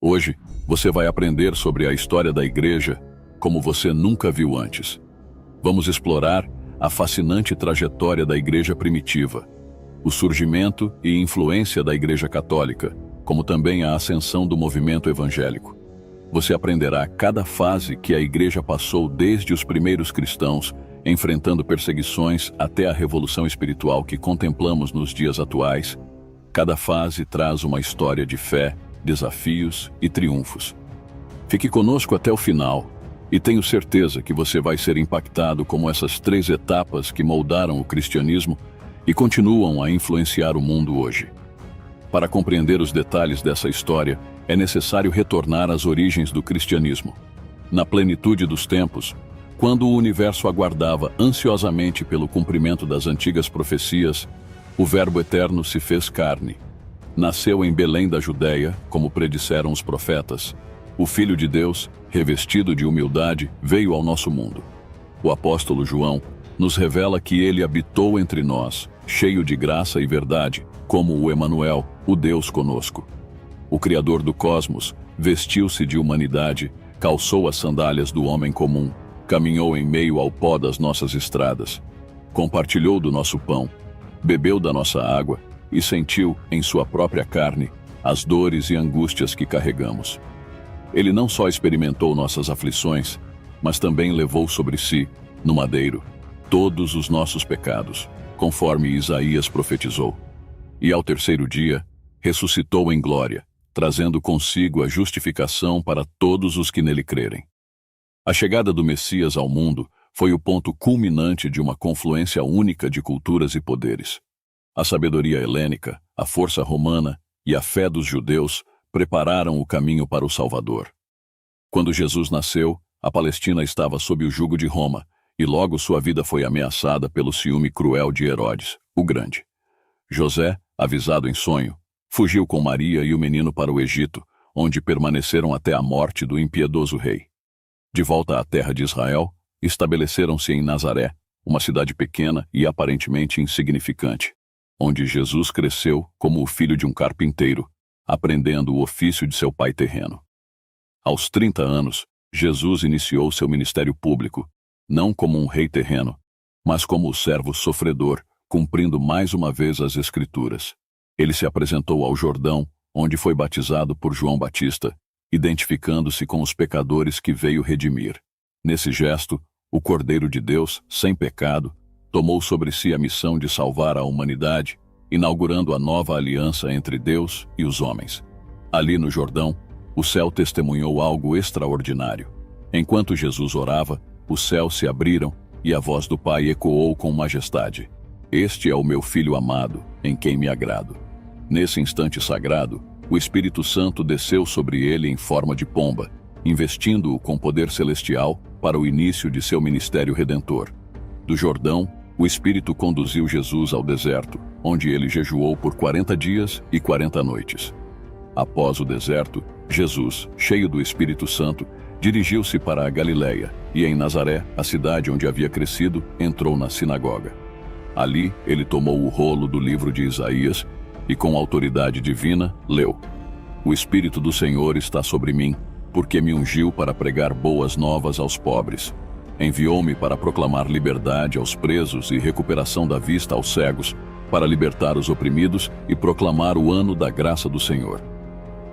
Hoje, você vai aprender sobre a história da Igreja como você nunca viu antes. Vamos explorar a fascinante trajetória da Igreja primitiva, o surgimento e influência da Igreja Católica, como também a ascensão do movimento evangélico. Você aprenderá cada fase que a Igreja passou desde os primeiros cristãos, enfrentando perseguições até a revolução espiritual que contemplamos nos dias atuais. Cada fase traz uma história de fé, desafios e triunfos. Fique conosco até o final e tenho certeza que você vai ser impactado como essas 3 etapas que moldaram o cristianismo e continuam a influenciar o mundo hoje. Para compreender os detalhes dessa história, é necessário retornar às origens do cristianismo. Na plenitude dos tempos, quando o universo aguardava ansiosamente pelo cumprimento das antigas profecias, o Verbo Eterno se fez carne. Nasceu em Belém da Judéia, como predisseram os profetas. O Filho de Deus, revestido de humildade, veio ao nosso mundo. O apóstolo João nos revela que ele habitou entre nós, cheio de graça e verdade, como o Emanuel, o Deus conosco. O Criador do cosmos vestiu-se de humanidade, calçou as sandálias do homem comum, caminhou em meio ao pó das nossas estradas, compartilhou do nosso pão, bebeu da nossa água e sentiu em sua própria carne as dores e angústias que carregamos. Ele não só experimentou nossas aflições, mas também levou sobre si, no madeiro, todos os nossos pecados, conforme Isaías profetizou. E ao terceiro dia, ressuscitou em glória, trazendo consigo a justificação para todos os que nele crerem. A chegada do Messias ao mundo foi o ponto culminante de uma confluência única de culturas e poderes. A sabedoria helênica, a força romana e a fé dos judeus prepararam o caminho para o Salvador. Quando Jesus nasceu, a Palestina estava sob o jugo de Roma, e logo sua vida foi ameaçada pelo ciúme cruel de Herodes, o Grande. José, avisado em sonho, fugiu com Maria e o menino para o Egito, onde permaneceram até a morte do impiedoso rei. De volta à terra de Israel, estabeleceram-se em Nazaré, uma cidade pequena e aparentemente insignificante, onde Jesus cresceu como o filho de um carpinteiro, aprendendo o ofício de seu pai terreno. Aos 30 anos, Jesus iniciou seu ministério público, não como um rei terreno, mas como o servo sofredor, cumprindo mais uma vez as Escrituras. Ele se apresentou ao Jordão, onde foi batizado por João Batista, identificando-se com os pecadores que veio redimir. Nesse gesto, o Cordeiro de Deus, sem pecado, tomou sobre si a missão de salvar a humanidade, inaugurando a nova aliança entre Deus e os homens. Ali no Jordão, o céu testemunhou algo extraordinário. Enquanto Jesus orava, os céus se abriram e a voz do Pai ecoou com majestade: "Este é o meu Filho amado, em quem me agrado." Nesse instante sagrado, o Espírito Santo desceu sobre ele em forma de pomba, investindo-o com poder celestial para o início de seu ministério redentor. Do Jordão, o Espírito conduziu Jesus ao deserto, onde ele jejuou por 40 dias e 40 noites. Após o deserto, Jesus, cheio do Espírito Santo, dirigiu-se para a Galileia e em Nazaré, a cidade onde havia crescido, entrou na sinagoga. Ali, ele tomou o rolo do livro de Isaías e, com autoridade divina, leu: "O Espírito do Senhor está sobre mim, porque me ungiu para pregar boas novas aos pobres. Enviou-me para proclamar liberdade aos presos e recuperação da vista aos cegos, para libertar os oprimidos e proclamar o ano da graça do Senhor."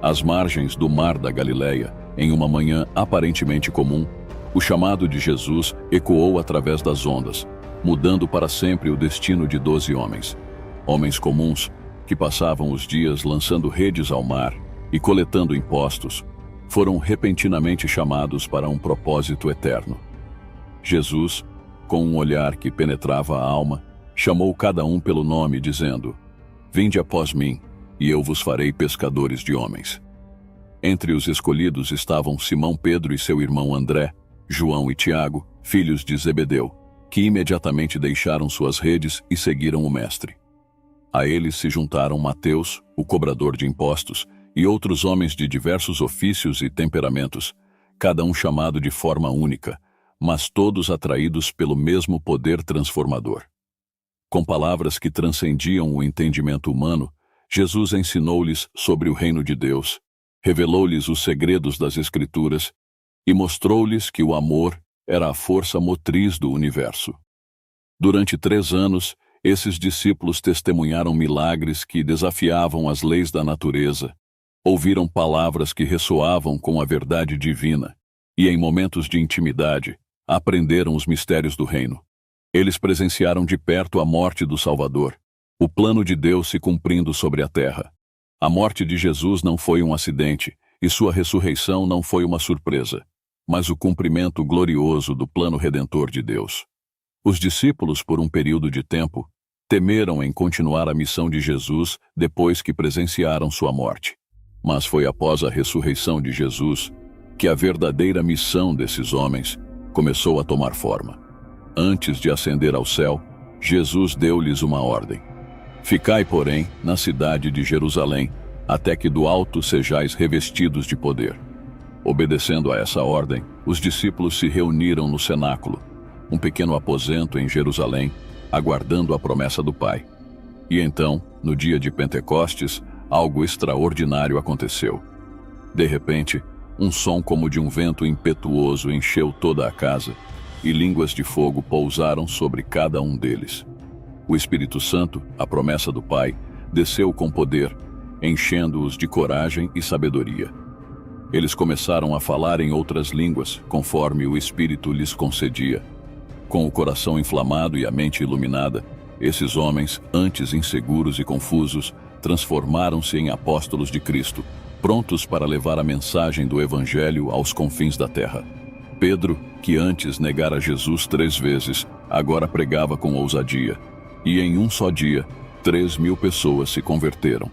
Às margens do mar da Galileia, em uma manhã aparentemente comum, o chamado de Jesus ecoou através das ondas, mudando para sempre o destino de 12 homens. Homens comuns, que passavam os dias lançando redes ao mar e coletando impostos, foram repentinamente chamados para um propósito eterno. Jesus, com um olhar que penetrava a alma, chamou cada um pelo nome, dizendo: "Vinde após mim, e eu vos farei pescadores de homens." Entre os escolhidos estavam Simão Pedro e seu irmão André, João e Tiago, filhos de Zebedeu, que imediatamente deixaram suas redes e seguiram o Mestre. A eles se juntaram Mateus, o cobrador de impostos, e outros homens de diversos ofícios e temperamentos, cada um chamado de forma única, mas todos atraídos pelo mesmo poder transformador. Com palavras que transcendiam o entendimento humano, Jesus ensinou-lhes sobre o reino de Deus, revelou-lhes os segredos das Escrituras e mostrou-lhes que o amor era a força motriz do universo. Durante 3 anos, esses discípulos testemunharam milagres que desafiavam as leis da natureza, ouviram palavras que ressoavam com a verdade divina e, em momentos de intimidade, aprenderam os mistérios do reino. Eles presenciaram de perto a morte do Salvador, o plano de Deus se cumprindo sobre a terra. A morte de Jesus não foi um acidente e sua ressurreição não foi uma surpresa, mas o cumprimento glorioso do plano redentor de Deus. Os discípulos, por um período de tempo, temeram em continuar a missão de Jesus depois que presenciaram sua morte. Mas foi após a ressurreição de Jesus que a verdadeira missão desses homens começou a tomar forma. Antes de ascender ao céu, Jesus deu-lhes uma ordem: ficai, porém, na cidade de Jerusalém, até que do alto sejais revestidos de poder. Obedecendo a essa ordem, os discípulos se reuniram no cenáculo, um pequeno aposento em Jerusalém, aguardando a promessa do Pai. E então, no dia de Pentecostes, algo extraordinário aconteceu. De repente, um som como de um vento impetuoso encheu toda a casa, e línguas de fogo pousaram sobre cada um deles. O Espírito Santo, a promessa do Pai, desceu com poder, enchendo-os de coragem e sabedoria. Eles começaram a falar em outras línguas, conforme o Espírito lhes concedia. Com o coração inflamado e a mente iluminada, esses homens, antes inseguros e confusos, transformaram-se em apóstolos de Cristo, prontos para levar a mensagem do Evangelho aos confins da terra. Pedro, que antes negara Jesus 3 vezes, agora pregava com ousadia. E em um só dia, 3.000 pessoas se converteram.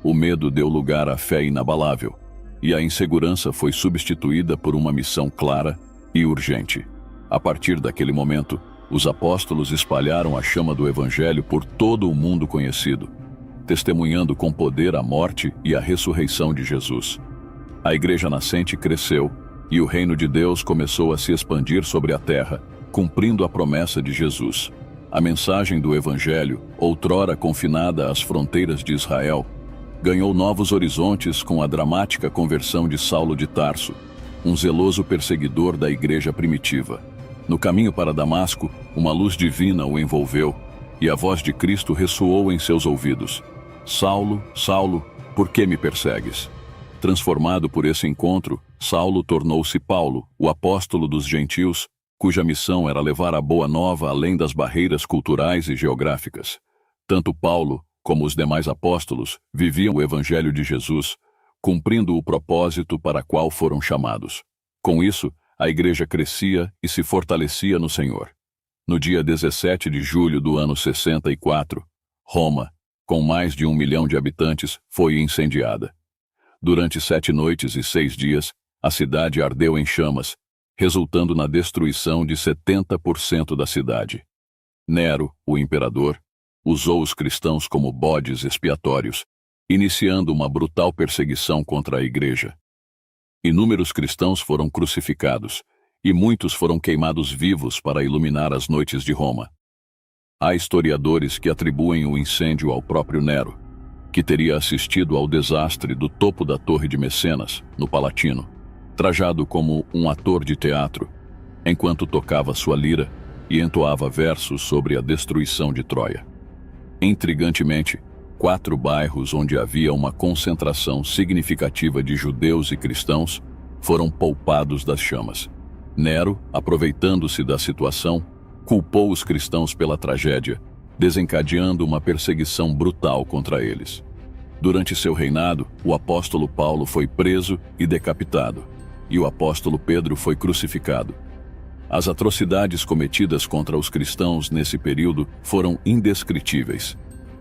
O medo deu lugar à fé inabalável, e a insegurança foi substituída por uma missão clara e urgente. A partir daquele momento, os apóstolos espalharam a chama do Evangelho por todo o mundo conhecido, testemunhando com poder a morte e a ressurreição de Jesus. A igreja nascente cresceu, e o reino de Deus começou a se expandir sobre a terra, cumprindo a promessa de Jesus. A mensagem do Evangelho, outrora confinada às fronteiras de Israel, ganhou novos horizontes com a dramática conversão de Saulo de Tarso, um zeloso perseguidor da igreja primitiva. No caminho para Damasco, uma luz divina o envolveu, e a voz de Cristo ressoou em seus ouvidos: Saulo, Saulo, por que me persegues? Transformado por esse encontro, Saulo tornou-se Paulo, o apóstolo dos gentios, cuja missão era levar a boa nova além das barreiras culturais e geográficas. Tanto Paulo, como os demais apóstolos, viviam o Evangelho de Jesus, cumprindo o propósito para qual foram chamados. Com isso, a igreja crescia e se fortalecia no Senhor. No dia 17 de julho do ano 64, Roma, com mais de 1 milhão de habitantes, foi incendiada. Durante 7 noites e 6 dias, a cidade ardeu em chamas, resultando na destruição de 70% da cidade. Nero, o imperador, usou os cristãos como bodes expiatórios, iniciando uma brutal perseguição contra a igreja. Inúmeros cristãos foram crucificados, e muitos foram queimados vivos para iluminar as noites de Roma. Há historiadores que atribuem o incêndio ao próprio Nero, que teria assistido ao desastre do topo da Torre de Mecenas, no Palatino, trajado como um ator de teatro, enquanto tocava sua lira e entoava versos sobre a destruição de Troia. Intrigantemente, 4 bairros onde havia uma concentração significativa de judeus e cristãos foram poupados das chamas. Nero, aproveitando-se da situação, culpou os cristãos pela tragédia, desencadeando uma perseguição brutal contra eles. Durante seu reinado, o apóstolo Paulo foi preso e decapitado, e o apóstolo Pedro foi crucificado. As atrocidades cometidas contra os cristãos nesse período foram indescritíveis.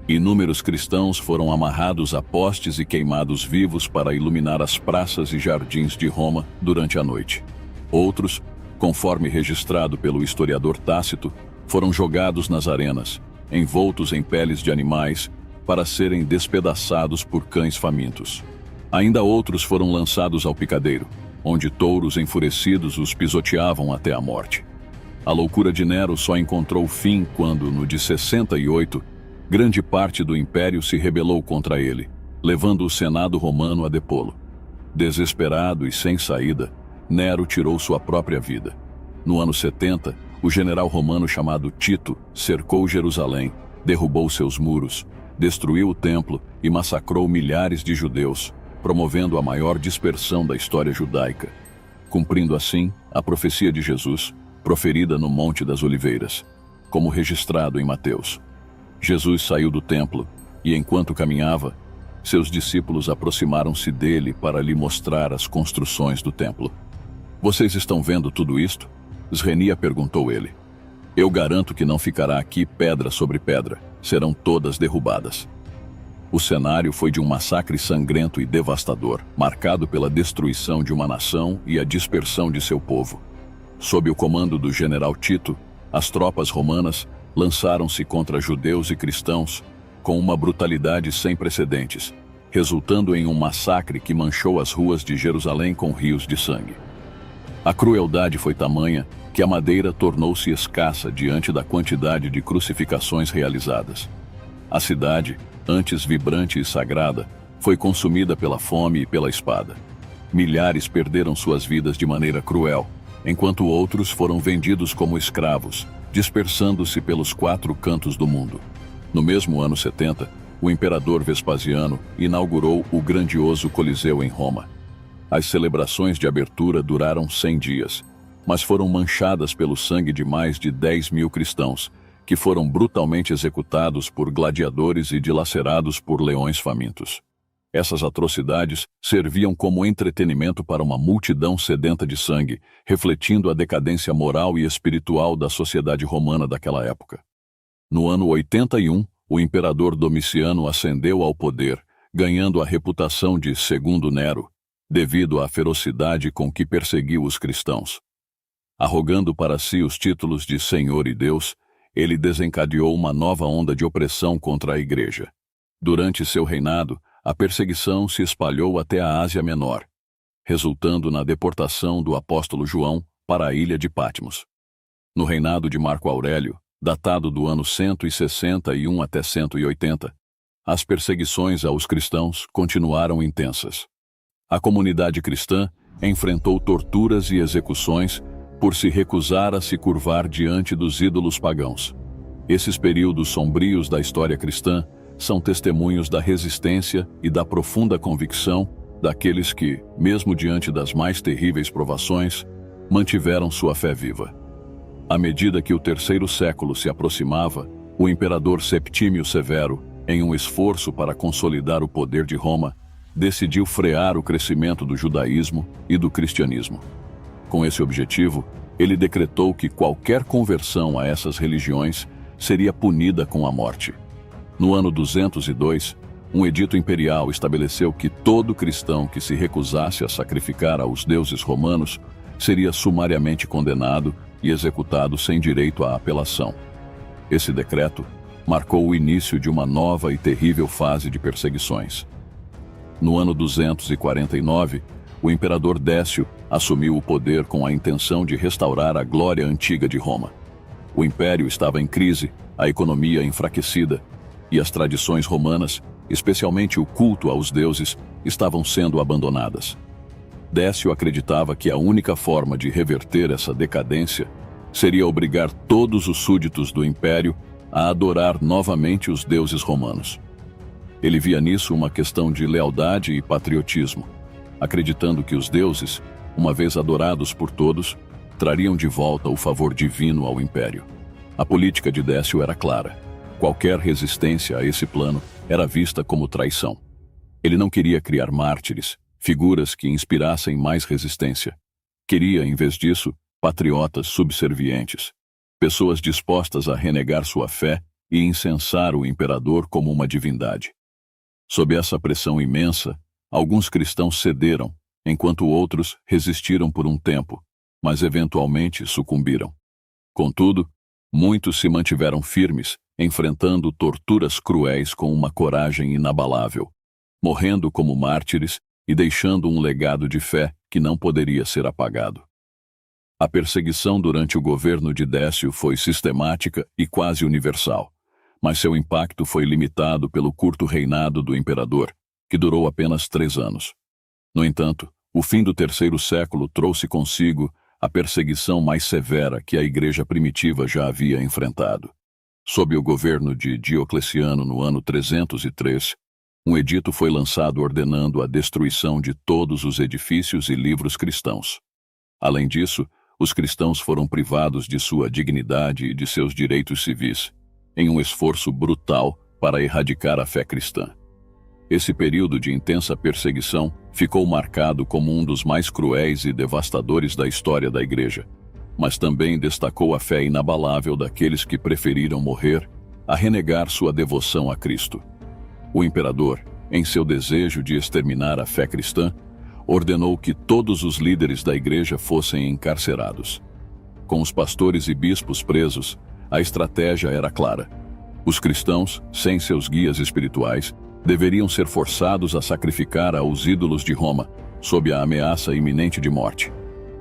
Inúmeros cristãos foram amarrados a postes e queimados vivos para iluminar as praças e jardins de Roma durante a noite. Outros, conforme registrado pelo historiador Tácito, foram jogados nas arenas, envoltos em peles de animais, para serem despedaçados por cães famintos. Ainda outros foram lançados ao picadeiro, onde touros enfurecidos os pisoteavam até a morte. A loucura de Nero só encontrou fim quando, no de 68, grande parte do império se rebelou contra ele, levando o Senado romano a depô-lo. Desesperado e sem saída, Nero tirou sua própria vida. No ano 70, o general romano chamado Tito cercou Jerusalém, derrubou seus muros, destruiu o templo e massacrou milhares de judeus, promovendo a maior dispersão da história judaica, cumprindo assim a profecia de Jesus, proferida no Monte das Oliveiras, como registrado em Mateus. Jesus saiu do templo e, enquanto caminhava, seus discípulos aproximaram-se dele para lhe mostrar as construções do templo. "Vocês estão vendo tudo isto?" Srenia perguntou ele. "Eu garanto que não ficará aqui pedra sobre pedra, serão todas derrubadas." O cenário foi de um massacre sangrento e devastador, marcado pela destruição de uma nação e a dispersão de seu povo. Sob o comando do general Tito, as tropas romanas lançaram-se contra judeus e cristãos com uma brutalidade sem precedentes, resultando em um massacre que manchou as ruas de Jerusalém com rios de sangue. A crueldade foi tamanha que a madeira tornou-se escassa diante da quantidade de crucificações realizadas. A cidade, antes vibrante e sagrada, foi consumida pela fome e pela espada. Milhares perderam suas vidas de maneira cruel, enquanto outros foram vendidos como escravos, dispersando-se pelos 4 cantos do mundo. No mesmo ano 70, o imperador Vespasiano inaugurou o grandioso Coliseu em Roma. As celebrações de abertura duraram 100 dias, mas foram manchadas pelo sangue de mais de 10.000 cristãos, que foram brutalmente executados por gladiadores e dilacerados por leões famintos. Essas atrocidades serviam como entretenimento para uma multidão sedenta de sangue, refletindo a decadência moral e espiritual da sociedade romana daquela época. No ano 81, o imperador Domiciano ascendeu ao poder, ganhando a reputação de Segundo Nero, devido à ferocidade com que perseguiu os cristãos. Arrogando para si os títulos de Senhor e Deus, ele desencadeou uma nova onda de opressão contra a Igreja. Durante seu reinado, a perseguição se espalhou até a Ásia Menor, resultando na deportação do apóstolo João para a ilha de Patmos. No reinado de Marco Aurélio, datado do ano 161 até 180, as perseguições aos cristãos continuaram intensas. A comunidade cristã enfrentou torturas e execuções por se recusar a se curvar diante dos ídolos pagãos. Esses períodos sombrios da história cristã são testemunhos da resistência e da profunda convicção daqueles que, mesmo diante das mais terríveis provações, mantiveram sua fé viva. À medida que o 3º século se aproximava, o imperador Septímio Severo, em um esforço para consolidar o poder de Roma, decidiu frear o crescimento do judaísmo e do cristianismo. Com esse objetivo, ele decretou que qualquer conversão a essas religiões seria punida com a morte. No ano 202, um edito imperial estabeleceu que todo cristão que se recusasse a sacrificar aos deuses romanos seria sumariamente condenado e executado sem direito à apelação. Esse decreto marcou o início de uma nova e terrível fase de perseguições. No ano 249, o imperador Décio assumiu o poder com a intenção de restaurar a glória antiga de Roma. O império estava em crise, a economia enfraquecida, e as tradições romanas, especialmente o culto aos deuses, estavam sendo abandonadas. Décio acreditava que a única forma de reverter essa decadência seria obrigar todos os súditos do império a adorar novamente os deuses romanos. Ele via nisso uma questão de lealdade e patriotismo, acreditando que os deuses, uma vez adorados por todos, trariam de volta o favor divino ao império. A política de Décio era clara. Qualquer resistência a esse plano era vista como traição. Ele não queria criar mártires, figuras que inspirassem mais resistência. Queria, em vez disso, patriotas subservientes, pessoas dispostas a renegar sua fé e incensar o imperador como uma divindade. Sob essa pressão imensa, alguns cristãos cederam, enquanto outros resistiram por um tempo, mas eventualmente sucumbiram. Contudo, muitos se mantiveram firmes, enfrentando torturas cruéis com uma coragem inabalável, morrendo como mártires e deixando um legado de fé que não poderia ser apagado. A perseguição durante o governo de Décio foi sistemática e quase universal, mas seu impacto foi limitado pelo curto reinado do imperador, que durou apenas 3 anos. No entanto, o fim do terceiro século trouxe consigo a perseguição mais severa que a igreja primitiva já havia enfrentado. Sob o governo de Diocleciano no ano 303, um edito foi lançado ordenando a destruição de todos os edifícios e livros cristãos. Além disso, os cristãos foram privados de sua dignidade e de seus direitos civis, em um esforço brutal para erradicar a fé cristã. Esse período de intensa perseguição ficou marcado como um dos mais cruéis e devastadores da história da Igreja, mas também destacou a fé inabalável daqueles que preferiram morrer a renegar sua devoção a Cristo. O imperador, em seu desejo de exterminar a fé cristã, ordenou que todos os líderes da Igreja fossem encarcerados. Com os pastores e bispos presos, a estratégia era clara. Os cristãos, sem seus guias espirituais, deveriam ser forçados a sacrificar aos ídolos de Roma, sob a ameaça iminente de morte.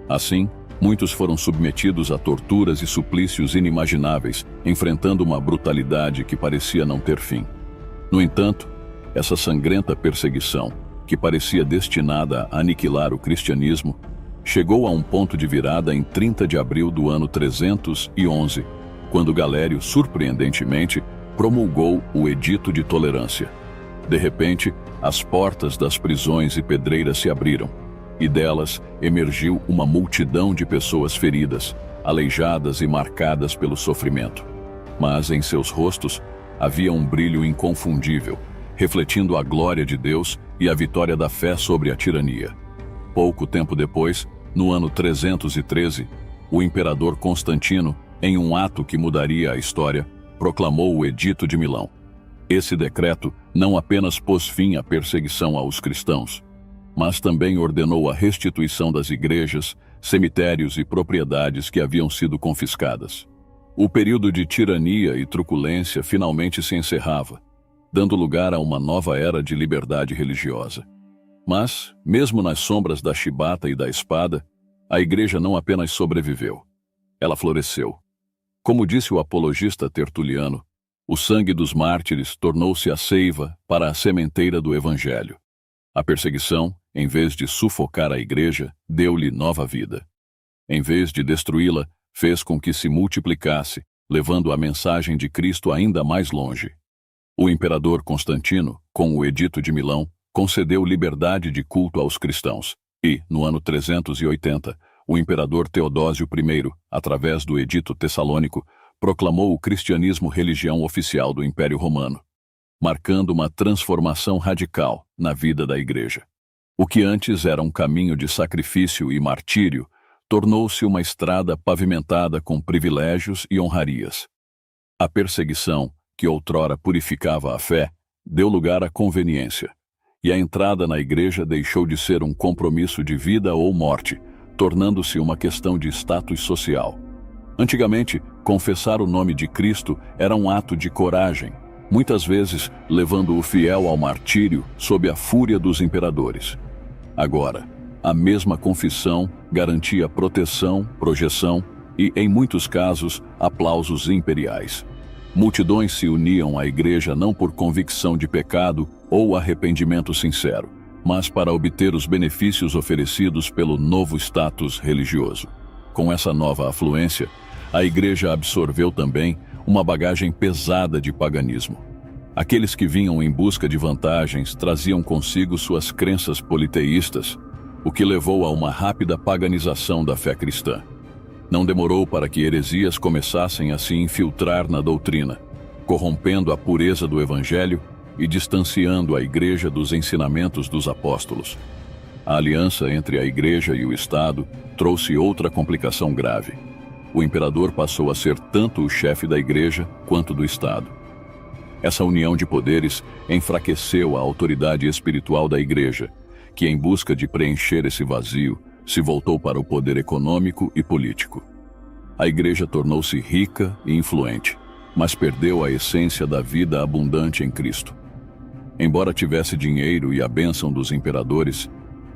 Assim, muitos foram submetidos a torturas e suplícios inimagináveis, enfrentando uma brutalidade que parecia não ter fim. No entanto, essa sangrenta perseguição, que parecia destinada a aniquilar o cristianismo, chegou a um ponto de virada em 30 de abril do ano 311, quando Galério, surpreendentemente, promulgou o Edito de Tolerância. De repente, as portas das prisões e pedreiras se abriram, e delas emergiu uma multidão de pessoas feridas, aleijadas e marcadas pelo sofrimento. Mas em seus rostos havia um brilho inconfundível, refletindo a glória de Deus e a vitória da fé sobre a tirania. Pouco tempo depois, no ano 313, o imperador Constantino, em um ato que mudaria a história, proclamou o Edito de Milão. Esse decreto não apenas pôs fim à perseguição aos cristãos, mas também ordenou a restituição das igrejas, cemitérios e propriedades que haviam sido confiscadas. O período de tirania e truculência finalmente se encerrava, dando lugar a uma nova era de liberdade religiosa. Mas, mesmo nas sombras da chibata e da espada, a igreja não apenas sobreviveu, ela floresceu. Como disse o apologista Tertuliano, o sangue dos mártires tornou-se a seiva para a sementeira do Evangelho. A perseguição, em vez de sufocar a igreja, deu-lhe nova vida. Em vez de destruí-la, fez com que se multiplicasse, levando a mensagem de Cristo ainda mais longe. O imperador Constantino, com o Edito de Milão, concedeu liberdade de culto aos cristãos e, no ano 380, o imperador Teodósio I, através do Edito Tessalônico, proclamou o cristianismo religião oficial do Império Romano, marcando uma transformação radical na vida da Igreja. O que antes era um caminho de sacrifício e martírio, tornou-se uma estrada pavimentada com privilégios e honrarias. A perseguição, que outrora purificava a fé, deu lugar à conveniência, e a entrada na Igreja deixou de ser um compromisso de vida ou morte, tornando-se uma questão de status social. Antigamente, confessar o nome de Cristo era um ato de coragem, muitas vezes levando o fiel ao martírio sob a fúria dos imperadores. Agora, a mesma confissão garantia proteção, projeção e, em muitos casos, aplausos imperiais. Multidões se uniam à Igreja não por convicção de pecado ou arrependimento sincero, mas para obter os benefícios oferecidos pelo novo status religioso. Com essa nova afluência, a Igreja absorveu também uma bagagem pesada de paganismo. Aqueles que vinham em busca de vantagens traziam consigo suas crenças politeístas, o que levou a uma rápida paganização da fé cristã. Não demorou para que heresias começassem a se infiltrar na doutrina, corrompendo a pureza do Evangelho e distanciando a Igreja dos ensinamentos dos apóstolos. A aliança entre a Igreja e o Estado trouxe outra complicação grave. O imperador passou a ser tanto o chefe da Igreja quanto do Estado. Essa união de poderes enfraqueceu a autoridade espiritual da Igreja, que, em busca de preencher esse vazio, se voltou para o poder econômico e político. A Igreja tornou-se rica e influente, mas perdeu a essência da vida abundante em Cristo. Embora tivesse dinheiro e a bênção dos imperadores,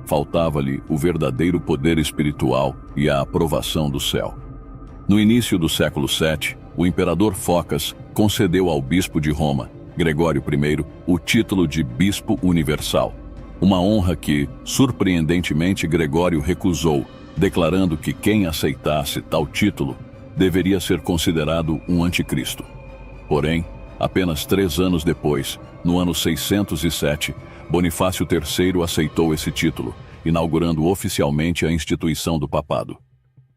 faltava-lhe o verdadeiro poder espiritual e a aprovação do céu. No início do século VII, o imperador Focas concedeu ao bispo de Roma, Gregório I, o título de Bispo Universal, Uma honra que, surpreendentemente, Gregório recusou, declarando que quem aceitasse tal título deveria ser considerado um anticristo. Porém, apenas 3 anos depois, no ano 607, Bonifácio III aceitou esse título, inaugurando oficialmente a instituição do papado.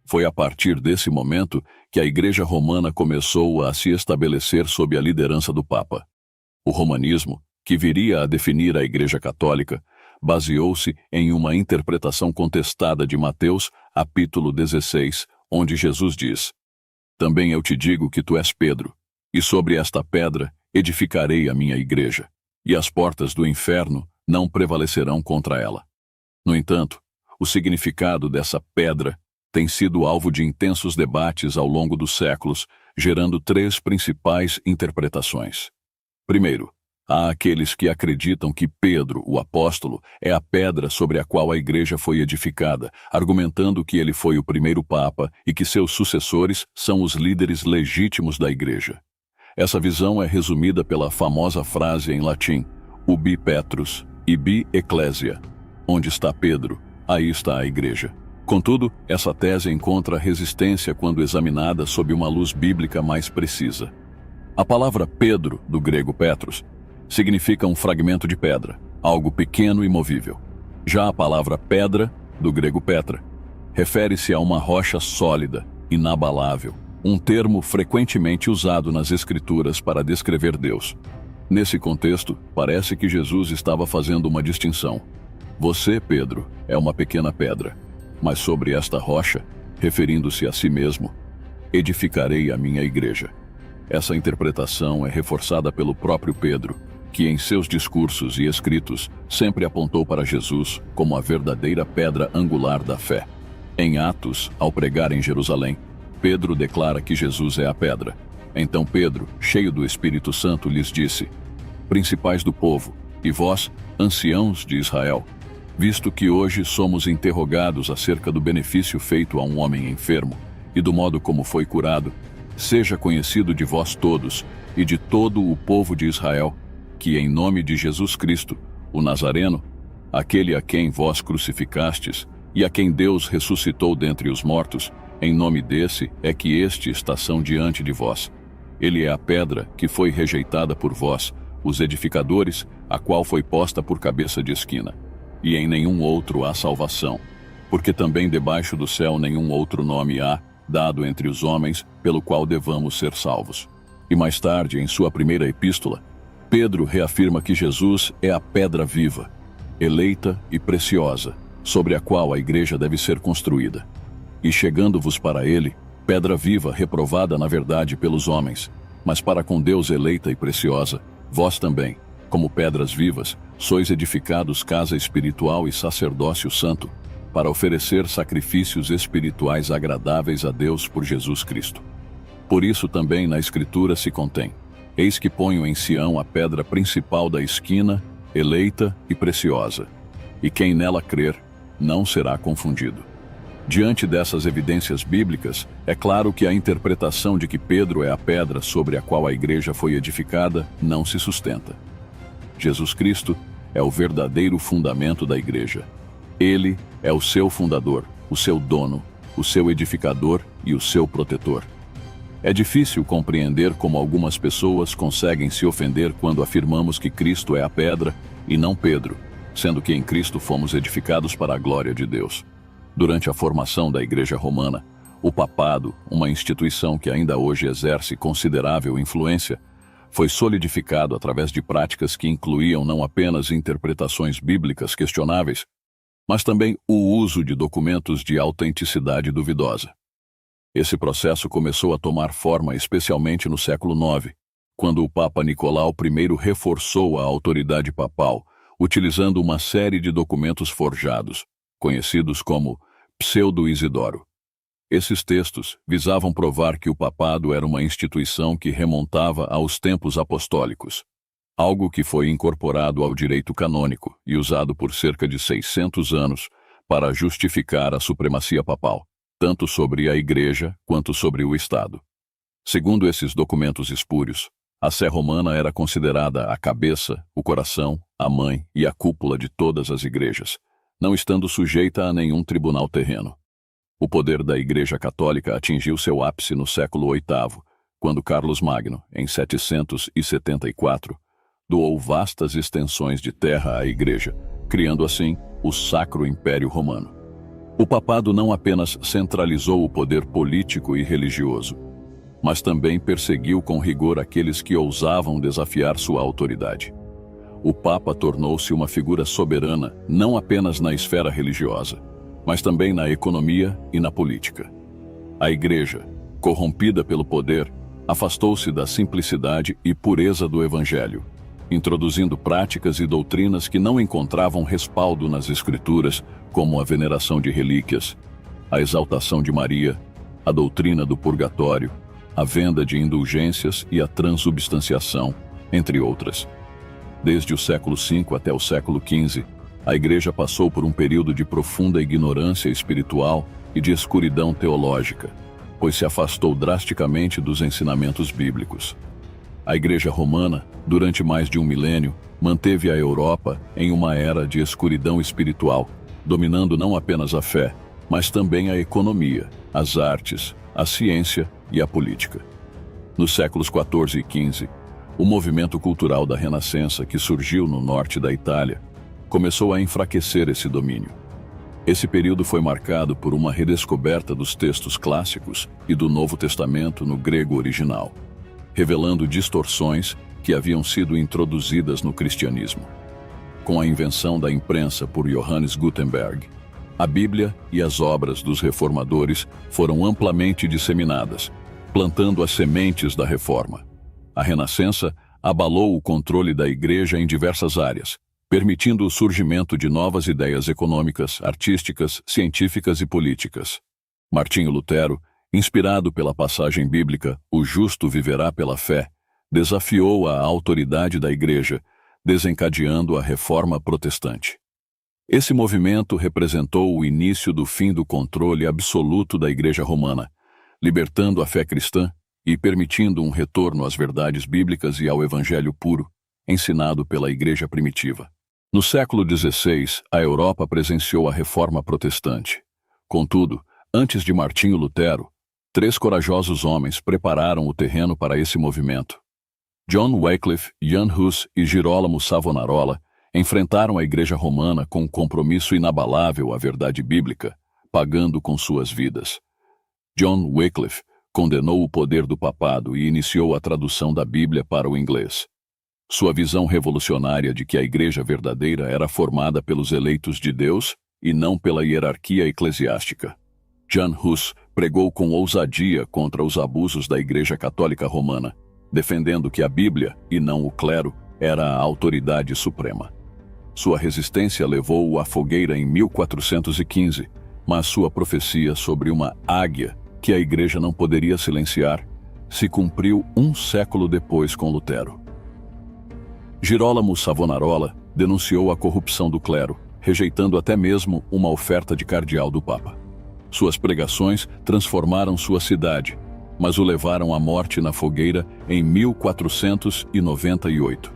Foi a partir desse momento que a Igreja Romana começou a se estabelecer sob a liderança do Papa. O romanismo, que viria a definir a Igreja Católica, baseou-se em uma interpretação contestada de Mateus, capítulo 16, onde Jesus diz: "Também eu te digo que tu és Pedro, e sobre esta pedra edificarei a minha igreja, e as portas do inferno não prevalecerão contra ela." No entanto, o significado dessa pedra tem sido alvo de intensos debates ao longo dos séculos, gerando 3 principais interpretações. Primeiro, há aqueles que acreditam que Pedro, o apóstolo, é a pedra sobre a qual a igreja foi edificada, argumentando que ele foi o primeiro papa e que seus sucessores são os líderes legítimos da igreja. Essa visão é resumida pela famosa frase em latim, ubi Petrus, ibi ecclesia. Onde está Pedro, aí está a igreja. Contudo, essa tese encontra resistência quando examinada sob uma luz bíblica mais precisa. A palavra Pedro, do grego Petros, significa um fragmento de pedra, algo pequeno e movível. Já a palavra pedra, do grego Petra, refere-se a uma rocha sólida, inabalável, um termo frequentemente usado nas Escrituras para descrever Deus. Nesse contexto, parece que Jesus estava fazendo uma distinção. Você, Pedro, é uma pequena pedra, mas sobre esta rocha, referindo-se a si mesmo, edificarei a minha igreja. Essa interpretação é reforçada pelo próprio Pedro, que em seus discursos e escritos sempre apontou para Jesus como a verdadeira pedra angular da fé. Em Atos, ao pregar em Jerusalém, Pedro declara que Jesus é a pedra. Então Pedro, cheio do Espírito Santo, lhes disse: "Principais do povo, e vós, anciãos de Israel, visto que hoje somos interrogados acerca do benefício feito a um homem enfermo e do modo como foi curado, seja conhecido de vós todos e de todo o povo de Israel, que em nome de Jesus Cristo, o Nazareno, aquele a quem vós crucificastes e a quem Deus ressuscitou dentre os mortos, em nome desse é que este estação diante de vós. Ele é a pedra que foi rejeitada por vós, os edificadores, a qual foi posta por cabeça de esquina. E em nenhum outro há salvação, porque também debaixo do céu nenhum outro nome há, dado entre os homens, pelo qual devamos ser salvos." E mais tarde, em sua primeira epístola, Pedro reafirma que Jesus é a pedra viva, eleita e preciosa, sobre a qual a igreja deve ser construída. E chegando-vos para ele, pedra viva reprovada na verdade pelos homens, mas para com Deus eleita e preciosa, vós também, como pedras vivas, sois edificados casa espiritual e sacerdócio santo, para oferecer sacrifícios espirituais agradáveis a Deus por Jesus Cristo. Por isso também na Escritura se contém: "Eis que ponho em Sião a pedra principal da esquina, eleita e preciosa, e quem nela crer não será confundido." Diante dessas evidências bíblicas, é claro que a interpretação de que Pedro é a pedra sobre a qual a igreja foi edificada não se sustenta. Jesus Cristo é o verdadeiro fundamento da igreja. Ele é o seu fundador, o seu dono, o seu edificador e o seu protetor. É difícil compreender como algumas pessoas conseguem se ofender quando afirmamos que Cristo é a pedra e não Pedro, sendo que em Cristo fomos edificados para a glória de Deus. Durante a formação da Igreja Romana, o papado, uma instituição que ainda hoje exerce considerável influência, foi solidificado através de práticas que incluíam não apenas interpretações bíblicas questionáveis, mas também o uso de documentos de autenticidade duvidosa. Esse processo começou a tomar forma especialmente no século IX, quando o Papa Nicolau I reforçou a autoridade papal, utilizando uma série de documentos forjados, conhecidos como Pseudo-Isidoro. Esses textos visavam provar que o papado era uma instituição que remontava aos tempos apostólicos, algo que foi incorporado ao direito canônico e usado por cerca de 600 anos para justificar a supremacia papal, tanto sobre a Igreja quanto sobre o Estado. Segundo esses documentos espúrios, A Sé romana era considerada a cabeça, o coração, a mãe e a cúpula de todas as igrejas, não estando sujeita a nenhum tribunal terreno. O poder da Igreja Católica atingiu seu ápice no século VIII, quando Carlos Magno, em 774, doou vastas extensões de terra à Igreja, criando assim o Sacro Império Romano. O papado não apenas centralizou o poder político e religioso, mas também perseguiu com rigor aqueles que ousavam desafiar sua autoridade. O Papa tornou-se uma figura soberana não apenas na esfera religiosa, mas também na economia e na política. A Igreja, corrompida pelo poder, afastou-se da simplicidade e pureza do Evangelho, introduzindo práticas e doutrinas que não encontravam respaldo nas Escrituras, como a veneração de relíquias, a exaltação de Maria, a doutrina do purgatório, a venda de indulgências e a transubstanciação, entre outras. Desde o século V até o século XV, a Igreja passou por um período de profunda ignorância espiritual e de escuridão teológica, pois se afastou drasticamente dos ensinamentos bíblicos. A Igreja Romana, durante mais de um milênio, manteve a Europa em uma era de escuridão espiritual, dominando não apenas a fé, mas também a economia, as artes, a ciência e a política. Nos séculos XIV e XV, o movimento cultural da Renascença, que surgiu no norte da Itália, começou a enfraquecer esse domínio. Esse período foi marcado por uma redescoberta dos textos clássicos e do Novo Testamento no grego original, revelando distorções que haviam sido introduzidas no cristianismo. Com a invenção da imprensa por Johannes Gutenberg, a Bíblia e as obras dos reformadores foram amplamente disseminadas, plantando as sementes da Reforma. A Renascença abalou o controle da Igreja em diversas áreas, permitindo o surgimento de novas ideias econômicas, artísticas, científicas e políticas. Martinho Lutero, inspirado pela passagem bíblica "O justo viverá pela fé", desafiou a autoridade da Igreja, desencadeando a Reforma Protestante. Esse movimento representou o início do fim do controle absoluto da Igreja Romana, libertando a fé cristã e permitindo um retorno às verdades bíblicas e ao Evangelho puro, ensinado pela Igreja primitiva. No século XVI, a Europa presenciou a Reforma Protestante. Contudo, antes de Martinho Lutero, 3 corajosos homens prepararam o terreno para esse movimento. John Wycliffe, Jan Hus e Girolamo Savonarola enfrentaram a Igreja Romana com um compromisso inabalável à verdade bíblica, pagando com suas vidas. John Wycliffe condenou o poder do papado e iniciou a tradução da Bíblia para o inglês. Sua visão revolucionária de que a Igreja verdadeira era formada pelos eleitos de Deus e não pela hierarquia eclesiástica. Jan Hus pregou com ousadia contra os abusos da Igreja Católica Romana, defendendo que a Bíblia, e não o clero, era a autoridade suprema. Sua resistência levou-o à fogueira em 1415, mas sua profecia sobre uma águia que a Igreja não poderia silenciar se cumpriu um século depois com Lutero. Girolamo Savonarola denunciou a corrupção do clero, rejeitando até mesmo uma oferta de cardeal do Papa. Suas pregações transformaram sua cidade, mas o levaram à morte na fogueira em 1498.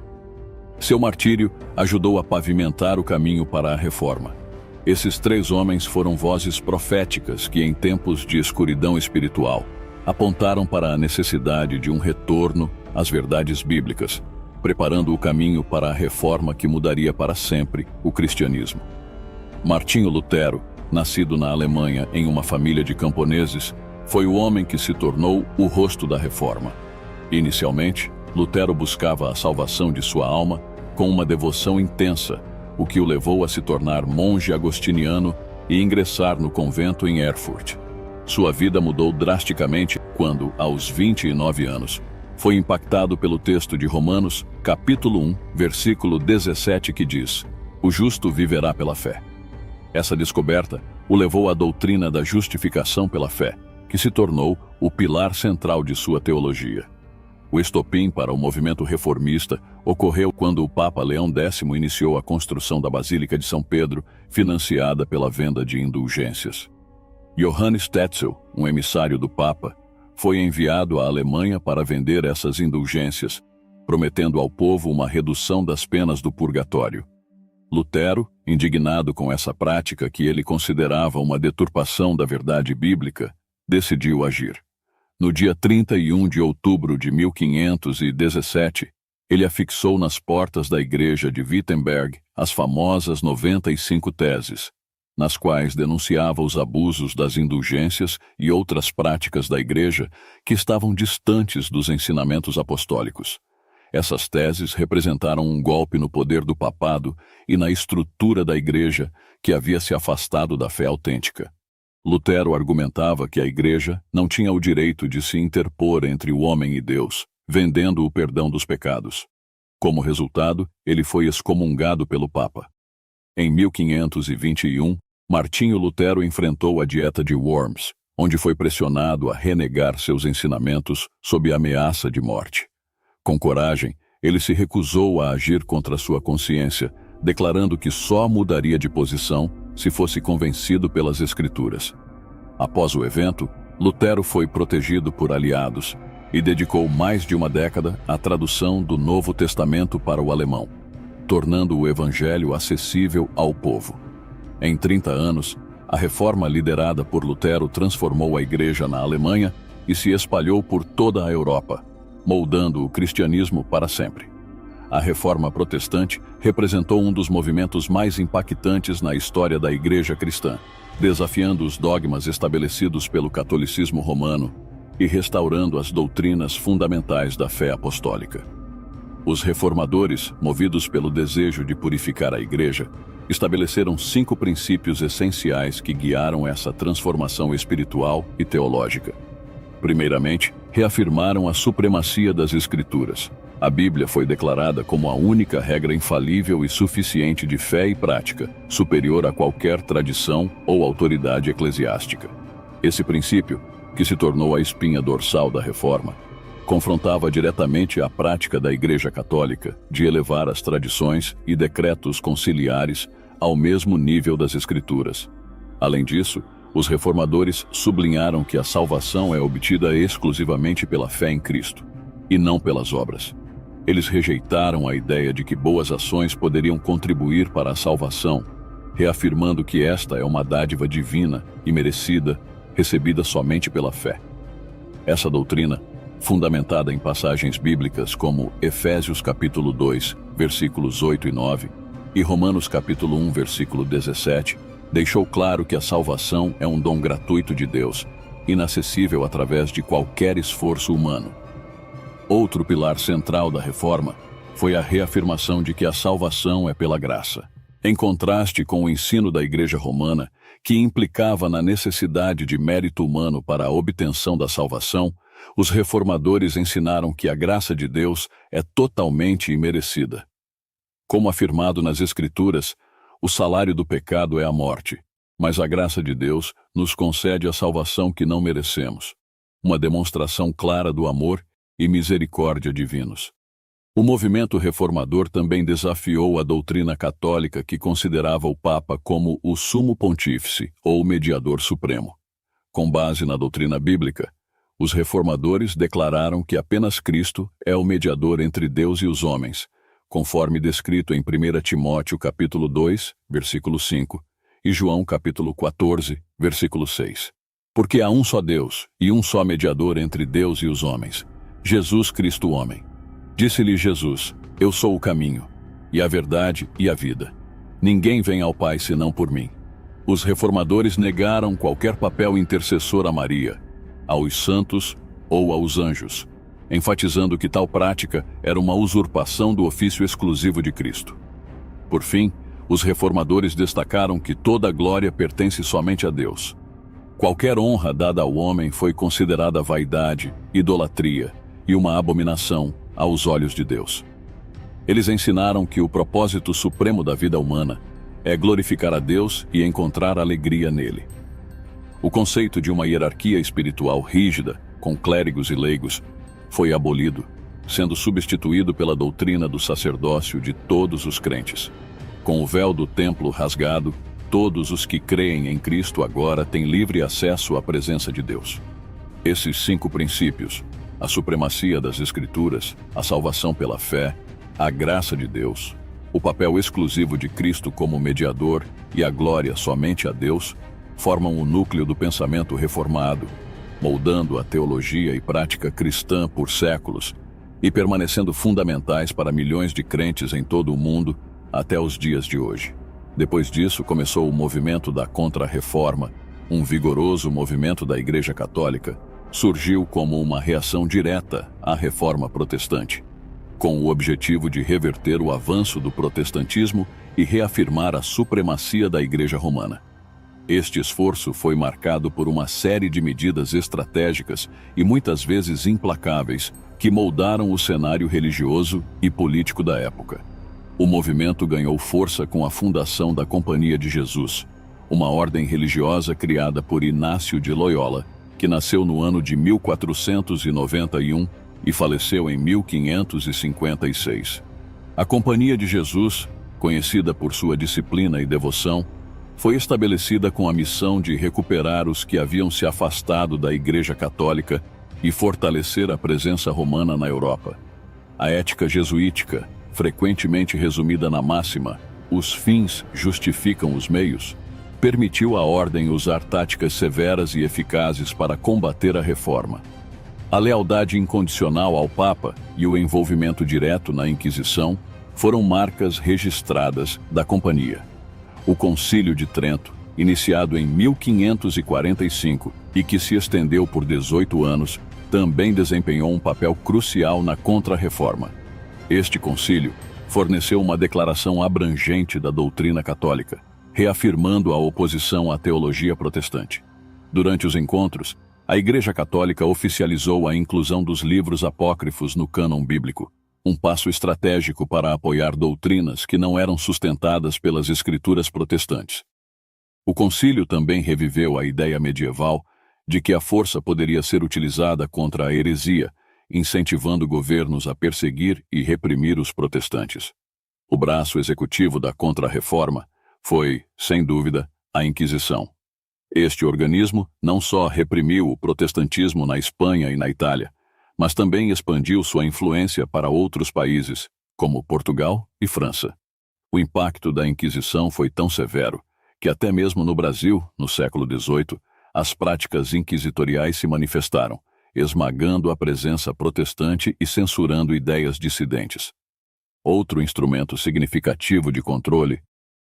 Seu martírio ajudou a pavimentar o caminho para a Reforma. Esses 3 homens foram vozes proféticas que, em tempos de escuridão espiritual, apontaram para a necessidade de um retorno às verdades bíblicas, preparando o caminho para a reforma que mudaria para sempre o cristianismo. Martinho Lutero, nascido na Alemanha em uma família de camponeses, foi o homem que se tornou o rosto da reforma. Inicialmente, Lutero buscava a salvação de sua alma com uma devoção intensa, o que o levou a se tornar monge agostiniano e ingressar no convento em Erfurt. Sua vida mudou drasticamente quando, aos 29 anos, foi impactado pelo texto de Romanos, capítulo 1, versículo 17, que diz: "O justo viverá pela fé". Essa descoberta o levou à doutrina da justificação pela fé, que se tornou o pilar central de sua teologia. O estopim para o movimento reformista ocorreu quando o Papa Leão X iniciou a construção da Basílica de São Pedro, financiada pela venda de indulgências. Johannes Tetzel, um emissário do Papa, foi enviado à Alemanha para vender essas indulgências, prometendo ao povo uma redução das penas do purgatório. Lutero, indignado com essa prática que ele considerava uma deturpação da verdade bíblica, decidiu agir. No dia 31 de outubro de 1517, ele afixou nas portas da igreja de Wittenberg as famosas 95 teses, nas quais denunciava os abusos das indulgências e outras práticas da igreja que estavam distantes dos ensinamentos apostólicos. Essas teses representaram um golpe no poder do papado e na estrutura da igreja que havia se afastado da fé autêntica. Lutero argumentava que a igreja não tinha o direito de se interpor entre o homem e Deus, vendendo o perdão dos pecados. Como resultado, ele foi excomungado pelo Papa. Em 1521, Martinho Lutero enfrentou a Dieta de Worms, onde foi pressionado a renegar seus ensinamentos sob ameaça de morte. Com coragem, ele se recusou a agir contra sua consciência, declarando que só mudaria de posição se fosse convencido pelas Escrituras. Após o evento, Lutero foi protegido por aliados e dedicou mais de uma década à tradução do Novo Testamento para o alemão, tornando o Evangelho acessível ao povo. Em 30 anos, a reforma liderada por Lutero transformou a igreja na Alemanha e se espalhou por toda a Europa, moldando o cristianismo para sempre. A reforma protestante representou um dos movimentos mais impactantes na história da igreja cristã, desafiando os dogmas estabelecidos pelo catolicismo romano e restaurando as doutrinas fundamentais da fé apostólica. Os reformadores, movidos pelo desejo de purificar a igreja, estabeleceram 5 princípios essenciais que guiaram essa transformação espiritual e teológica. Primeiramente, reafirmaram a supremacia das Escrituras. A Bíblia foi declarada como a única regra infalível e suficiente de fé e prática, superior a qualquer tradição ou autoridade eclesiástica. Esse princípio, que se tornou a espinha dorsal da Reforma, confrontava diretamente a prática da Igreja Católica de elevar as tradições e decretos conciliares ao mesmo nível das Escrituras. Além disso, os reformadores sublinharam que a salvação é obtida exclusivamente pela fé em Cristo, e não pelas obras. Eles rejeitaram a ideia de que boas ações poderiam contribuir para a salvação, reafirmando que esta é uma dádiva divina e merecida, recebida somente pela fé. Essa doutrina, fundamentada em passagens bíblicas como Efésios capítulo 2, versículos 8 e 9, e Romanos capítulo 1, versículo 17, deixou claro que a salvação é um dom gratuito de Deus, inacessível através de qualquer esforço humano. Outro pilar central da Reforma foi a reafirmação de que a salvação é pela graça. Em contraste com o ensino da Igreja Romana, que implicava na necessidade de mérito humano para a obtenção da salvação, os reformadores ensinaram que a graça de Deus é totalmente imerecida. Como afirmado nas Escrituras, o salário do pecado é a morte, mas a graça de Deus nos concede a salvação que não merecemos, uma demonstração clara do amor e misericórdia divinos. O movimento reformador também desafiou a doutrina católica que considerava o Papa como o sumo pontífice ou mediador supremo. Com base na doutrina bíblica, os reformadores declararam que apenas Cristo é o mediador entre Deus e os homens, conforme descrito em 1 Timóteo capítulo 2, versículo 5, e João capítulo 14, versículo 6. Porque há um só Deus e um só mediador entre Deus e os homens, Jesus Cristo homem. Disse-lhe Jesus: Eu sou o caminho, e a verdade e a vida. Ninguém vem ao Pai senão por mim. Os reformadores negaram qualquer papel intercessor a Maria, aos santos ou aos anjos, enfatizando que tal prática era uma usurpação do ofício exclusivo de Cristo. Por fim, os reformadores destacaram que toda a glória pertence somente a Deus. Qualquer honra dada ao homem foi considerada vaidade, idolatria e uma abominação aos olhos de Deus. Eles ensinaram que o propósito supremo da vida humana é glorificar a Deus e encontrar alegria nele. O conceito de uma hierarquia espiritual rígida, com clérigos e leigos, foi abolido, sendo substituído pela doutrina do sacerdócio de todos os crentes. Com o véu do templo rasgado, todos os que creem em Cristo agora têm livre acesso à presença de Deus. Esses 5 princípios, a supremacia das Escrituras, a salvação pela fé, a graça de Deus, o papel exclusivo de Cristo como mediador e a glória somente a Deus, formam o núcleo do pensamento reformado, moldando a teologia e prática cristã por séculos e permanecendo fundamentais para milhões de crentes em todo o mundo até os dias de hoje. Depois disso, começou o movimento da Contra-Reforma, um vigoroso movimento da Igreja Católica. Surgiu como uma reação direta à Reforma Protestante, com o objetivo de reverter o avanço do protestantismo e reafirmar a supremacia da Igreja Romana. Este esforço foi marcado por uma série de medidas estratégicas e muitas vezes implacáveis que moldaram o cenário religioso e político da época. O movimento ganhou força com a fundação da Companhia de Jesus, uma ordem religiosa criada por Inácio de Loyola, que nasceu no ano de 1491 e faleceu em 1556. A Companhia de Jesus, conhecida por sua disciplina e devoção, foi estabelecida com a missão de recuperar os que haviam se afastado da Igreja Católica e fortalecer a presença romana na Europa. A ética jesuítica, frequentemente resumida na máxima "os fins justificam os meios", permitiu à ordem usar táticas severas e eficazes para combater a reforma. A lealdade incondicional ao Papa e o envolvimento direto na Inquisição foram marcas registradas da Companhia. O Concílio de Trento, iniciado em 1545 e que se estendeu por 18 anos, também desempenhou um papel crucial na Contra-Reforma. Este concílio forneceu uma declaração abrangente da doutrina católica, reafirmando a oposição à teologia protestante. Durante os encontros, a Igreja Católica oficializou a inclusão dos livros apócrifos no cânon bíblico, um passo estratégico para apoiar doutrinas que não eram sustentadas pelas escrituras protestantes. O concílio também reviveu a ideia medieval de que a força poderia ser utilizada contra a heresia, incentivando governos a perseguir e reprimir os protestantes. O braço executivo da Contra-Reforma foi, sem dúvida, a Inquisição. Este organismo não só reprimiu o protestantismo na Espanha e na Itália, mas também expandiu sua influência para outros países, como Portugal e França. O impacto da Inquisição foi tão severo que até mesmo no Brasil, no século XVIII, as práticas inquisitoriais se manifestaram, esmagando a presença protestante e censurando ideias dissidentes. Outro instrumento significativo de controle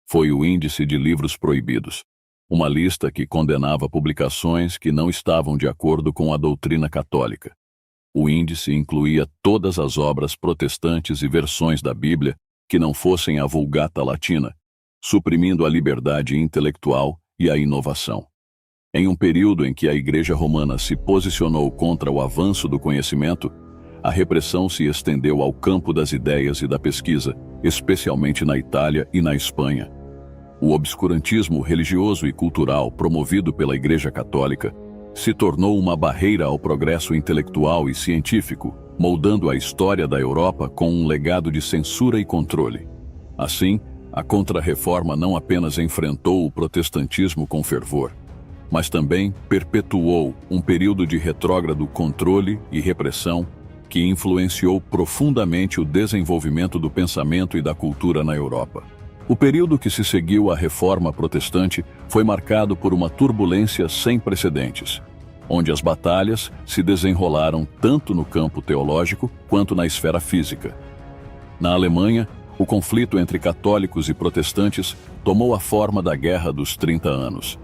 foi o Índice de Livros Proibidos, uma lista que condenava publicações que não estavam de acordo com a doutrina católica. O índice incluía todas as obras protestantes e versões da Bíblia que não fossem a Vulgata Latina, suprimindo a liberdade intelectual e a inovação. Em um período em que a Igreja Romana se posicionou contra o avanço do conhecimento, a repressão se estendeu ao campo das ideias e da pesquisa, especialmente na Itália e na Espanha. O obscurantismo religioso e cultural promovido pela Igreja Católica se tornou uma barreira ao progresso intelectual e científico, moldando a história da Europa com um legado de censura e controle. Assim, a Contra-Reforma não apenas enfrentou o protestantismo com fervor, mas também perpetuou um período de retrógrado controle e repressão que influenciou profundamente o desenvolvimento do pensamento e da cultura na Europa. O período que se seguiu à Reforma Protestante foi marcado por uma turbulência sem precedentes, onde as batalhas se desenrolaram tanto no campo teológico quanto na esfera física. Na Alemanha, o conflito entre católicos e protestantes tomou a forma da Guerra dos 30 Anos,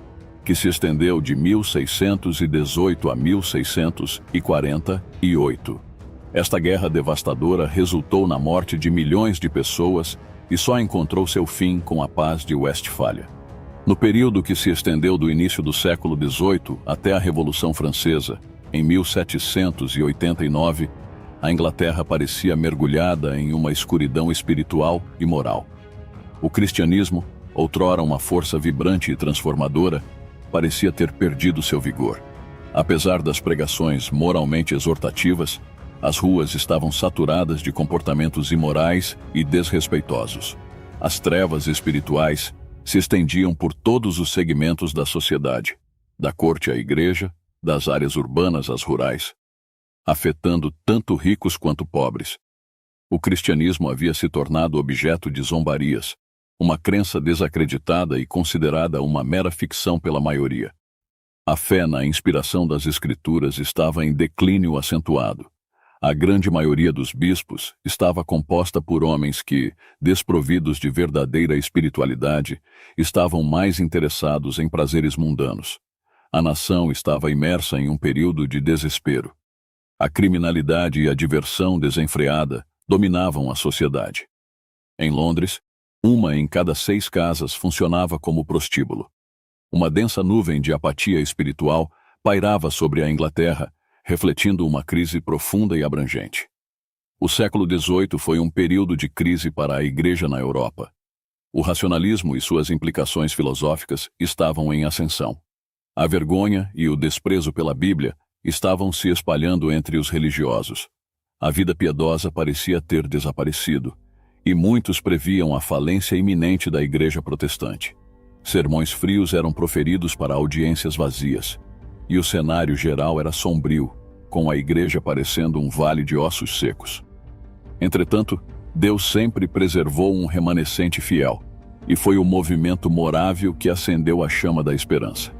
que se estendeu de 1618 a 1648. Esta guerra devastadora resultou na morte de milhões de pessoas e só encontrou seu fim com a Paz de Westfália. No período que se estendeu do início do século XVIII até a Revolução Francesa, em 1789, a Inglaterra parecia mergulhada em uma escuridão espiritual e moral. O cristianismo, outrora uma força vibrante e transformadora, parecia ter perdido seu vigor. Apesar das pregações moralmente exortativas, as ruas estavam saturadas de comportamentos imorais e desrespeitosos. As trevas espirituais se estendiam por todos os segmentos da sociedade, da corte à igreja, das áreas urbanas às rurais. afetando tanto ricos quanto pobres. O cristianismo havia se tornado objeto de zombarias, uma crença desacreditada e considerada uma mera ficção pela maioria. A fé na inspiração das Escrituras estava em declínio acentuado. A grande maioria dos bispos estava composta por homens que, desprovidos de verdadeira espiritualidade, estavam mais interessados em prazeres mundanos. A nação estava imersa em um período de desespero. A criminalidade e a diversão desenfreada dominavam a sociedade. Em Londres, 1 em cada 6 casas funcionava como prostíbulo. Uma densa nuvem de apatia espiritual pairava sobre a Inglaterra, refletindo uma crise profunda e abrangente. O século XVIII foi um período de crise para a Igreja na Europa. O racionalismo e suas implicações filosóficas estavam em ascensão. A vergonha e o desprezo pela Bíblia estavam se espalhando entre os religiosos. A vida piedosa parecia ter desaparecido, e muitos previam a falência iminente da Igreja protestante. Sermões frios eram proferidos para audiências vazias, e o cenário geral era sombrio, com a Igreja parecendo um vale de ossos secos. Entretanto, Deus sempre preservou um remanescente fiel, e foi o movimento morável que acendeu a chama da esperança.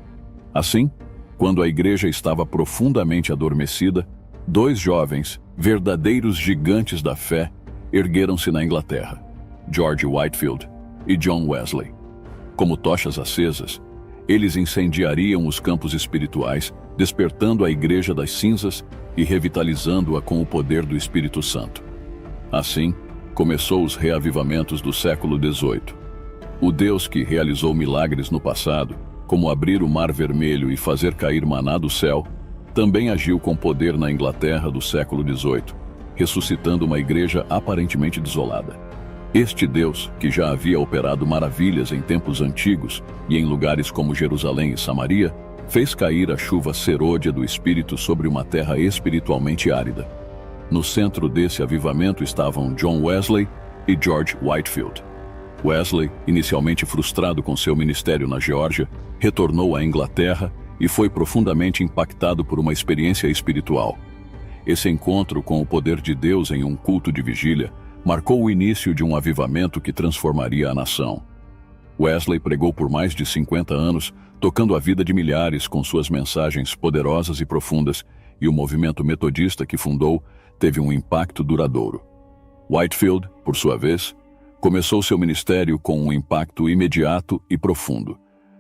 Assim, quando a Igreja estava profundamente adormecida, 2 jovens, verdadeiros gigantes da fé, ergueram-se na Inglaterra, George Whitefield e John Wesley. Como tochas acesas, eles incendiariam os campos espirituais, despertando a Igreja das cinzas e revitalizando-a com o poder do Espírito Santo. Assim, começou os reavivamentos do século XVIII. O Deus que realizou milagres no passado, como abrir o Mar Vermelho e fazer cair maná do céu, também agiu com poder na Inglaterra do século XVIII, ressuscitando uma igreja aparentemente desolada. Este Deus, que já havia operado maravilhas em tempos antigos e em lugares como Jerusalém e Samaria, fez cair a chuva serôdia do Espírito sobre uma terra espiritualmente árida. No centro desse avivamento estavam John Wesley e George Whitefield. Wesley, inicialmente frustrado com seu ministério na Geórgia, retornou à Inglaterra e foi profundamente impactado por uma experiência espiritual. Esse encontro com o poder de Deus em um culto de vigília marcou o início de um avivamento que transformaria a nação. Wesley pregou por mais de 50 anos, tocando a vida de milhares com suas mensagens poderosas e profundas, e o movimento metodista que fundou teve um impacto duradouro. Whitefield, por sua vez, começou seu ministério com um impacto imediato e profundo.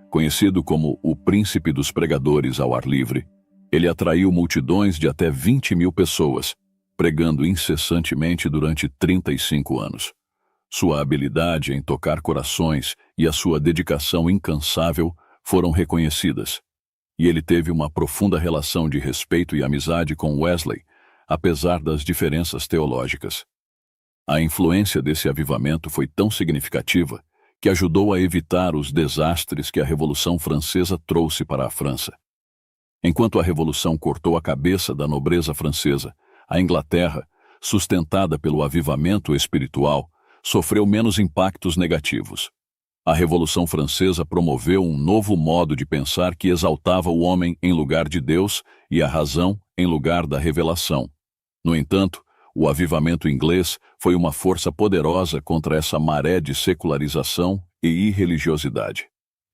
Conhecido como o príncipe dos pregadores ao ar livre, ele atraiu multidões de até 20.000 pessoas, pregando incessantemente durante 35 anos. Sua habilidade em tocar corações e a sua dedicação incansável foram reconhecidas, e ele teve uma profunda relação de respeito e amizade com Wesley, apesar das diferenças teológicas. A influência desse avivamento foi tão significativa que ajudou a evitar os desastres que a Revolução Francesa trouxe para a França. Enquanto a Revolução cortou a cabeça da nobreza francesa, a Inglaterra, sustentada pelo avivamento espiritual, sofreu menos impactos negativos. A Revolução Francesa promoveu um novo modo de pensar que exaltava o homem em lugar de Deus e a razão em lugar da revelação. No entanto, o avivamento inglês foi uma força poderosa contra essa maré de secularização e irreligiosidade.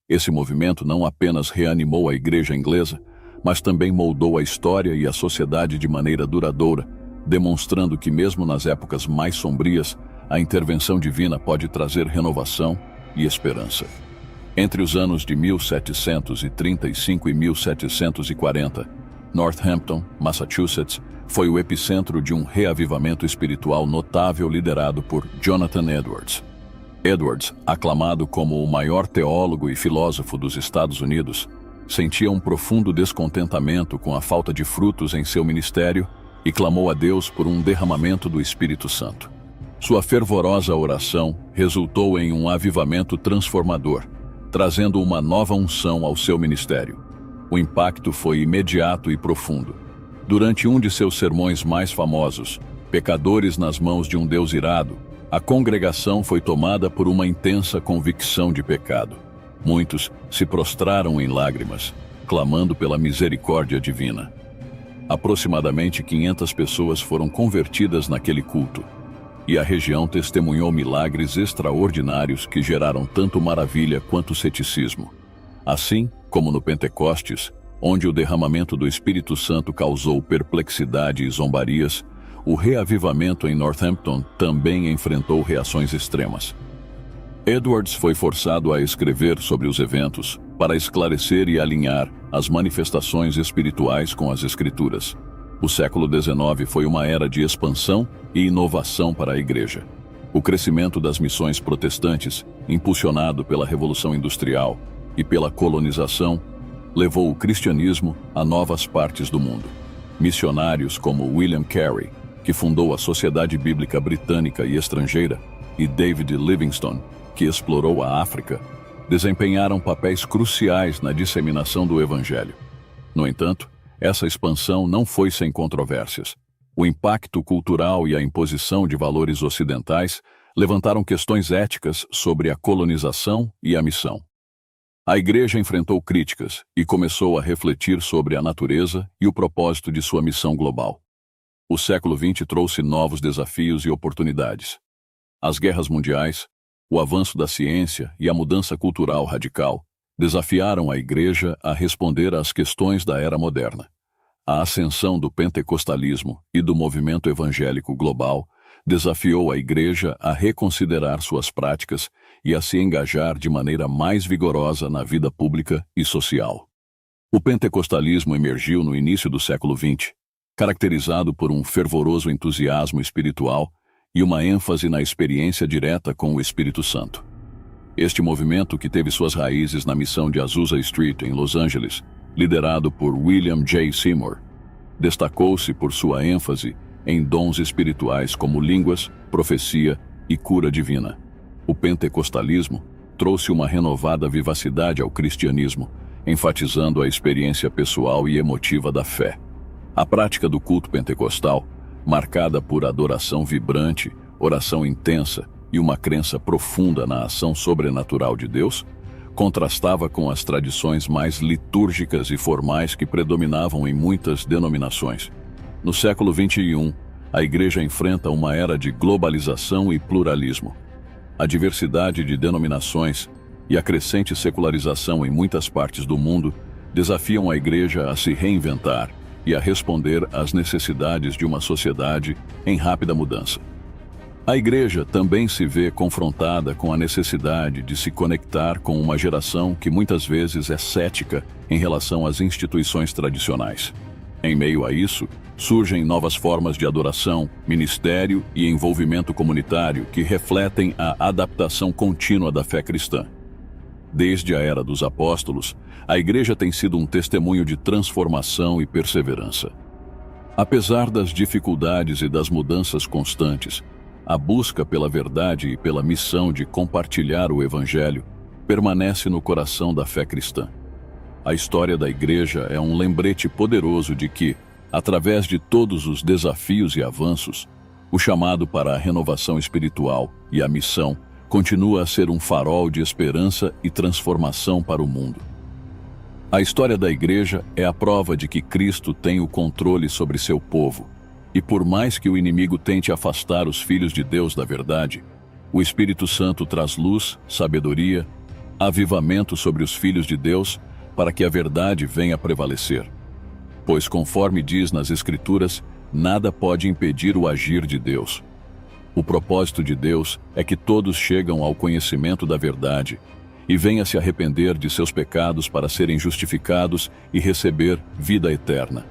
Esse movimento não apenas reanimou a igreja inglesa, mas também moldou a história e a sociedade de maneira duradoura, demonstrando que mesmo nas épocas mais sombrias, a intervenção divina pode trazer renovação e esperança. Entre os anos de 1735 e 1740, Northampton, Massachusetts, foi o epicentro de um reavivamento espiritual notável liderado por Jonathan Edwards. Edwards, aclamado como o maior teólogo e filósofo dos Estados Unidos, sentia um profundo descontentamento com a falta de frutos em seu ministério e clamou a Deus por um derramamento do Espírito Santo. Sua fervorosa oração resultou em um avivamento transformador, trazendo uma nova unção ao seu ministério. O impacto foi imediato e profundo. Durante um de seus sermões mais famosos, Pecadores nas mãos de um Deus irado, a congregação foi tomada por uma intensa convicção de pecado. Muitos se prostraram em lágrimas, clamando pela misericórdia divina. Aproximadamente 500 pessoas foram convertidas naquele culto, e a região testemunhou milagres extraordinários que geraram tanto maravilha quanto ceticismo. Assim como no Pentecostes, onde o derramamento do Espírito Santo causou perplexidade e zombarias, o reavivamento em Northampton também enfrentou reações extremas. Edwards foi forçado a escrever sobre os eventos para esclarecer e alinhar as manifestações espirituais com as Escrituras. O século XIX foi uma era de expansão e inovação para a Igreja. O crescimento das missões protestantes, impulsionado pela Revolução Industrial e pela colonização, levou o cristianismo a novas partes do mundo. Missionários como William Carey, que fundou a Sociedade Bíblica Britânica e Estrangeira, e David Livingstone, que explorou a África, desempenharam papéis cruciais na disseminação do Evangelho. No entanto, essa expansão não foi sem controvérsias. O impacto cultural e a imposição de valores ocidentais levantaram questões éticas sobre a colonização e a missão. A Igreja enfrentou críticas e começou a refletir sobre a natureza e o propósito de sua missão global. O século XX trouxe novos desafios e oportunidades. As guerras mundiais, o avanço da ciência e a mudança cultural radical desafiaram a Igreja a responder às questões da era moderna. A ascensão do pentecostalismo e do movimento evangélico global desafiou a Igreja a reconsiderar suas práticas e a se engajar de maneira mais vigorosa na vida pública e social. O pentecostalismo emergiu no início do século XX, caracterizado por um fervoroso entusiasmo espiritual e uma ênfase na experiência direta com o Espírito Santo. Este movimento, que teve suas raízes na missão de Azusa Street, em Los Angeles, liderado por William J. Seymour, destacou-se por sua ênfase em dons espirituais como línguas, profecia e cura divina. O pentecostalismo trouxe uma renovada vivacidade ao cristianismo, enfatizando a experiência pessoal e emotiva da fé. A prática do culto pentecostal, marcada por adoração vibrante, oração intensa e uma crença profunda na ação sobrenatural de Deus, contrastava com as tradições mais litúrgicas e formais que predominavam em muitas denominações. No século XXI, a Igreja enfrenta uma era de globalização e pluralismo. A diversidade de denominações e a crescente secularização em muitas partes do mundo desafiam a Igreja a se reinventar e a responder às necessidades de uma sociedade em rápida mudança. A Igreja também se vê confrontada com a necessidade de se conectar com uma geração que muitas vezes é cética em relação às instituições tradicionais. Em meio a isso, surgem novas formas de adoração, ministério e envolvimento comunitário que refletem a adaptação contínua da fé cristã. Desde a era dos apóstolos, a Igreja tem sido um testemunho de transformação e perseverança. Apesar das dificuldades e das mudanças constantes, a busca pela verdade e pela missão de compartilhar o Evangelho permanece no coração da fé cristã. A história da Igreja é um lembrete poderoso de que, através de todos os desafios e avanços, o chamado para a renovação espiritual e a missão continua a ser um farol de esperança e transformação para o mundo. A história da Igreja é a prova de que Cristo tem o controle sobre seu povo, e por mais que o inimigo tente afastar os filhos de Deus da verdade, o Espírito Santo traz luz, sabedoria, avivamento sobre os filhos de Deus para que a verdade venha a prevalecer. Pois, conforme diz nas Escrituras, nada pode impedir o agir de Deus. O propósito de Deus é que todos chegam ao conhecimento da verdade e venham a se arrepender de seus pecados para serem justificados e receber vida eterna.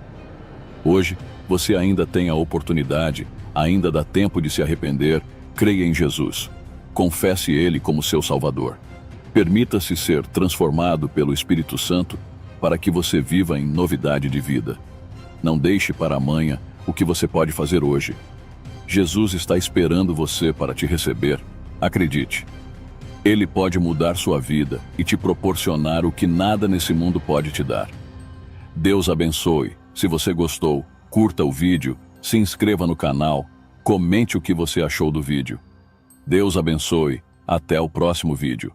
Hoje, você ainda tem a oportunidade, ainda dá tempo de se arrepender, creia em Jesus. Confesse Ele como seu Salvador. Permita-se ser transformado pelo Espírito Santo para que você viva em novidade de vida. Não deixe para amanhã o que você pode fazer hoje. Jesus está esperando você para te receber. Acredite. Ele pode mudar sua vida e te proporcionar o que nada nesse mundo pode te dar. Deus abençoe. Se você gostou, curta o vídeo, se inscreva no canal, comente o que você achou do vídeo. Deus abençoe. Até o próximo vídeo.